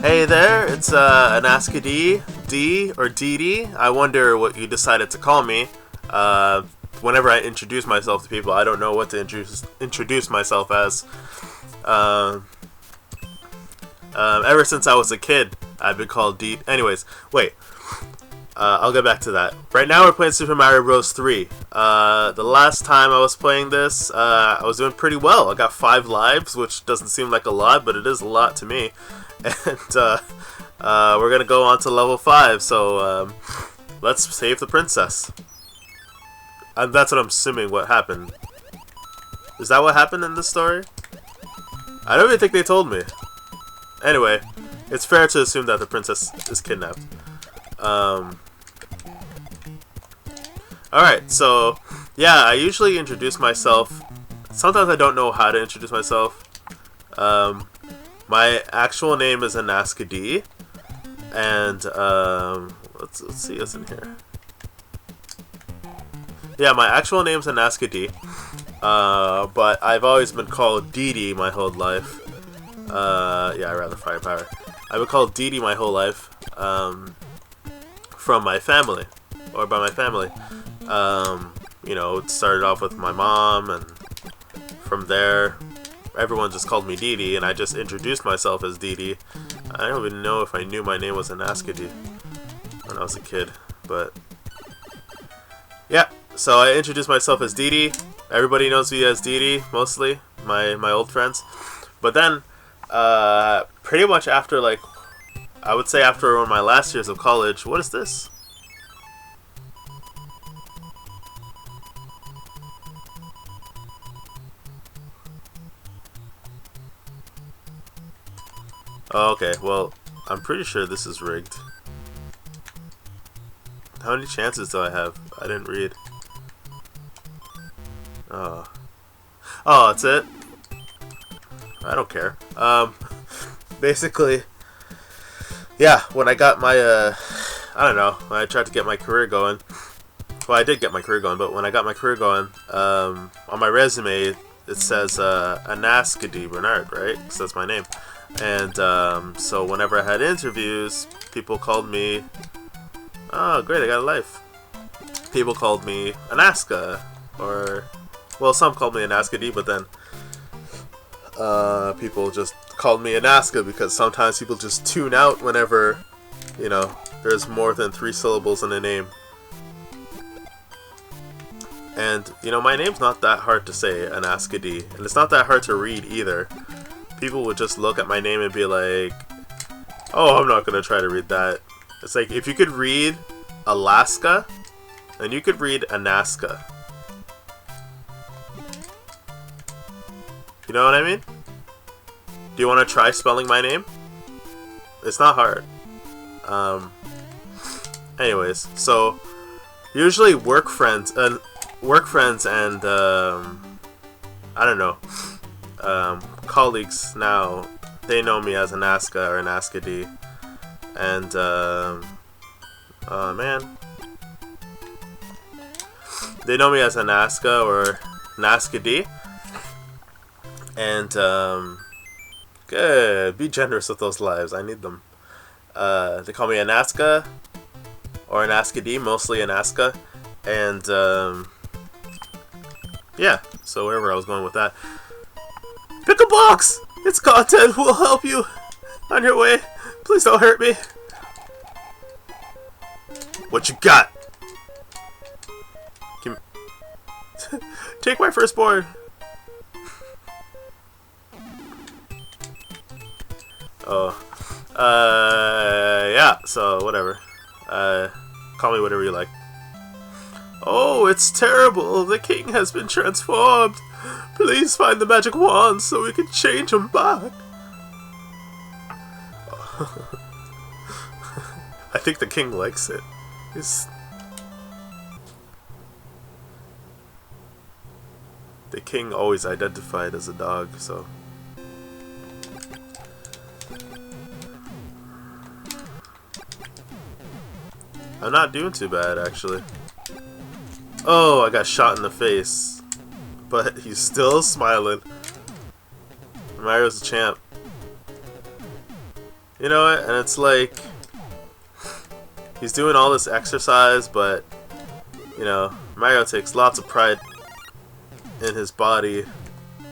Hey there, it's anaska-dee, Dee, or Dee-Dee. I wonder what you decided to call me. Whenever I introduce myself to people, I don't know what to introduce myself as. Ever since I was a kid, I've been called Dee. Anyways, wait. I'll get back to that. Right now we're playing Super Mario Bros. 3. The last time I was playing this, I was doing pretty well. I got 5 lives, which doesn't seem like a lot, but it is a lot to me. And we're gonna go on to level 5, so let's save the princess. And that's what I'm assuming what happened. Is that what happened in this story? I don't even think they told me. Anyway, it's fair to assume that the princess is kidnapped. Alright, so yeah, I usually introduce myself. Sometimes I don't know how to introduce myself. My actual name is anaska-dee, and let's see what's in here. Yeah, my actual name's anaska-dee, but I've always been called Dee-Dee my whole life. Yeah, I rather firepower. I've been called Dee-Dee my whole life, from my family, or by my family. You know, it started off with my mom, and from there, everyone just called me Dee-Dee, and I just introduced myself as Dee-Dee. I don't even know if I knew my name was anaska-dee when I was a kid, but yeah. So I introduced myself as Dee-Dee. Everybody knows me as Dee-Dee, mostly my old friends. But then, pretty much after, like, I would say after one of my last years of college. What is this? Oh, okay, well, I'm pretty sure this is rigged. How many chances do I have? I didn't read. Oh. Oh, that's it? I don't care. Basically, yeah, when I got my, I don't know, when I tried to get my career going, well, I did get my career going, but when I got my career going, on my resume, it says, anaska-dee Bernard, right? Because that's my name. And so whenever I had interviews, people called me, oh great, I got a life. People called me Anaska, or, well, some called me anaska-dee, but then people just called me Anaska because sometimes people just tune out whenever, you know, there's more than 3 syllables in a name. And, you know, my name's not that hard to say, anaska-dee, and it's not that hard to read either. People would just look at my name and be like, oh, I'm not going to try to read that. It's like, if you could read Alaska, then you could read Anaska. You know what I mean? Do you want to try spelling my name? It's not hard. Anyways, so usually work friends and I don't know, colleagues now, they know me as Anaska or anaska-dee, and man, they know me as Anaska or anaska-dee, and good, be generous with those lives, I need them. They call me Anaska or anaska-dee, mostly Anaska, and yeah, so wherever I was going with that. Pick a box! It's content! We'll help you on your way. Please don't hurt me. What you got? Take my firstborn. Oh. Yeah, so whatever. Call me whatever you like. Oh, it's terrible. The king has been transformed. Please find the magic wand so we can change him back. I think the king likes it. The king always identified as a dog, so. I'm not doing too bad, actually. Oh, I got shot in the face. But he's still smiling. Mario's a champ. You know what? And it's like he's doing all this exercise, but you know, Mario takes lots of pride in his body.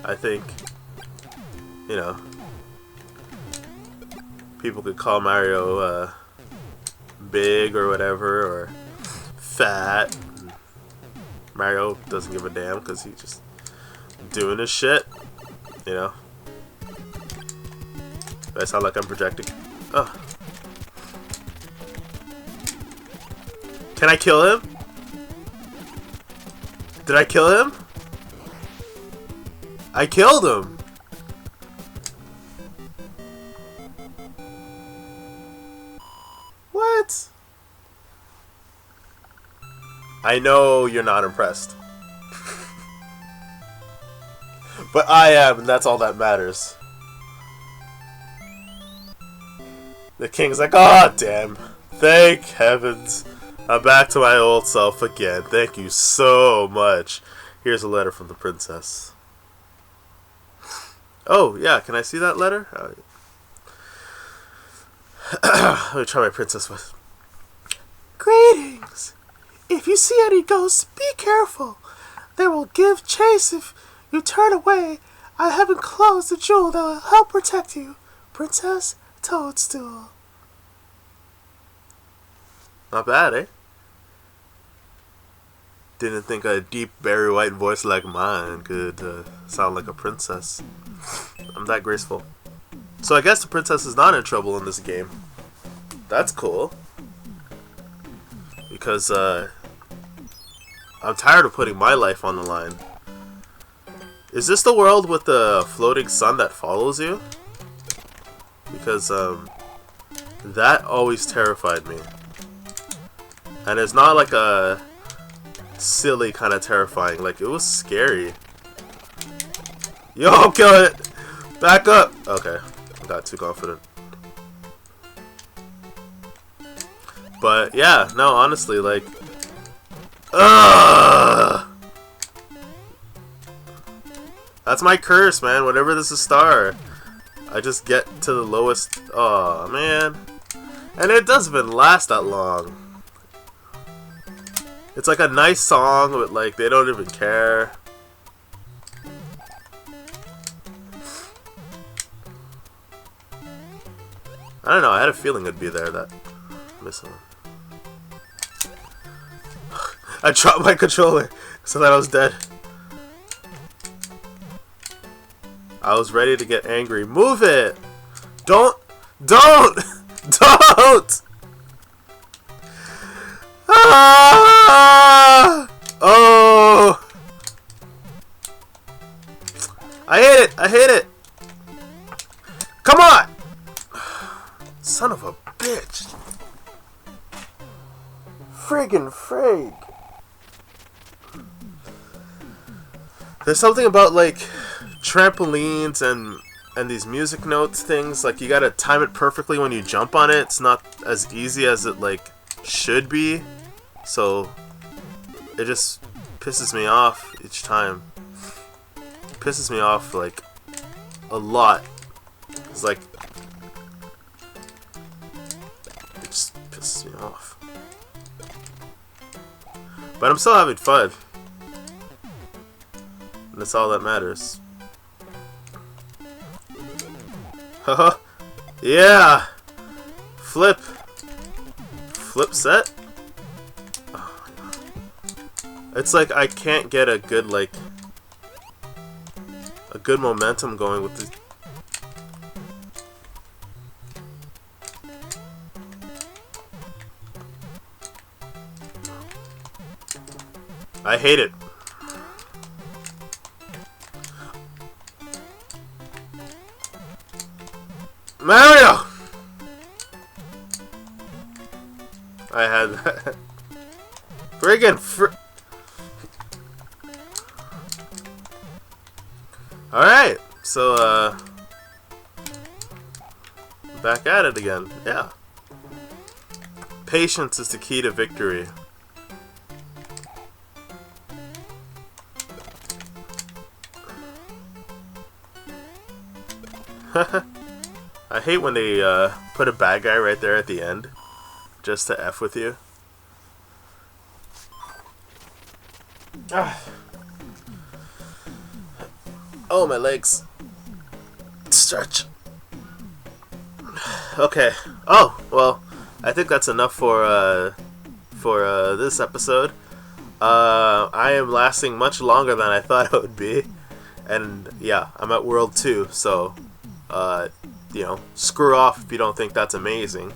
I think, you know, people could call Mario big or whatever, or fat. Mario doesn't give a damn because he's just doing his shit, you know. Do I sound like I'm projecting? Oh. Can I kill him? Did I kill him? I killed him! What? I know you're not impressed. But I am, and that's all that matters. The king's like, oh damn. Thank heavens. I'm back to my old self again. Thank you so much. Here's a letter from the princess. Oh, yeah, can I see that letter? Let me try my princess voice. Greetings. If you see any ghosts, be careful. They will give chase if you turn away. I have enclosed a jewel that will help protect you. Princess Toadstool. Not bad, eh? Didn't think a deep, very white voice like mine could sound like a princess. I'm that graceful. So I guess the princess is not in trouble in this game. That's cool. Because I'm tired of putting my life on the line. Is this the world with the floating sun that follows you? Because that always terrified me. And it's not like a silly kind of terrifying. Like, it was scary. Yo, kill it! Back up! Okay, I got too confident. But yeah, no, honestly, like, ugh! That's my curse, man. Whenever there's a star, I just get to the lowest. Oh man, and it doesn't even last that long. It's like a nice song, but like they don't even care. I don't know. I had a feeling it'd be there. That missing. I dropped my controller so that I was dead. I was ready to get angry. Move it! Don't! Don't! Don't! Ah! Oh! I hate it! I hate it! Come on! Son of a bitch! Friggin' frig! There's something about like trampolines and these music notes things, like you gotta time it perfectly when you jump on it. It's not as easy as it like should be, so it just pisses me off each time. It pisses me off like a lot. It's like it just pisses me off, but I'm still having fun. That's all that matters. Haha. Yeah! Flip! Flip set? Oh my god. It's like I can't get a good, like, a good momentum going with this. I hate it. Mario! I had that. Friggin' Alright, so, back at it again. Yeah. Patience is the key to victory. I hate when they put a bad guy right there at the end, just to F with you. Ah. Oh, my legs. Stretch. Okay. Oh, well, I think that's enough for this episode. I am lasting much longer than I thought I would be. And yeah, I'm at World 2, so you know, screw off if you don't think that's amazing,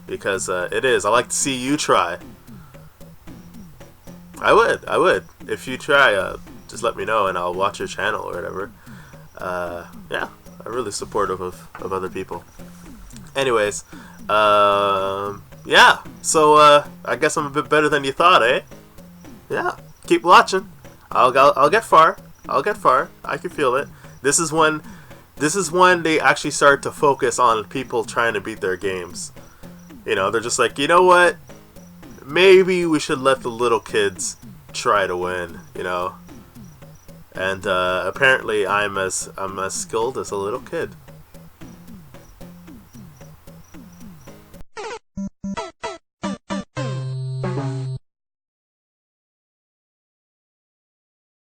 because it is. I like to see you try. I would. If you try, just let me know and I'll watch your channel or whatever. Yeah, I'm really supportive of other people. Anyways, yeah, so I guess I'm a bit better than you thought, eh? Yeah, keep watching. I'll get far. I'll get far. I can feel it. This is when they actually start to focus on people trying to beat their games. You know, they're just like, you know what? Maybe we should let the little kids try to win. You know, and apparently I'm as skilled as a little kid.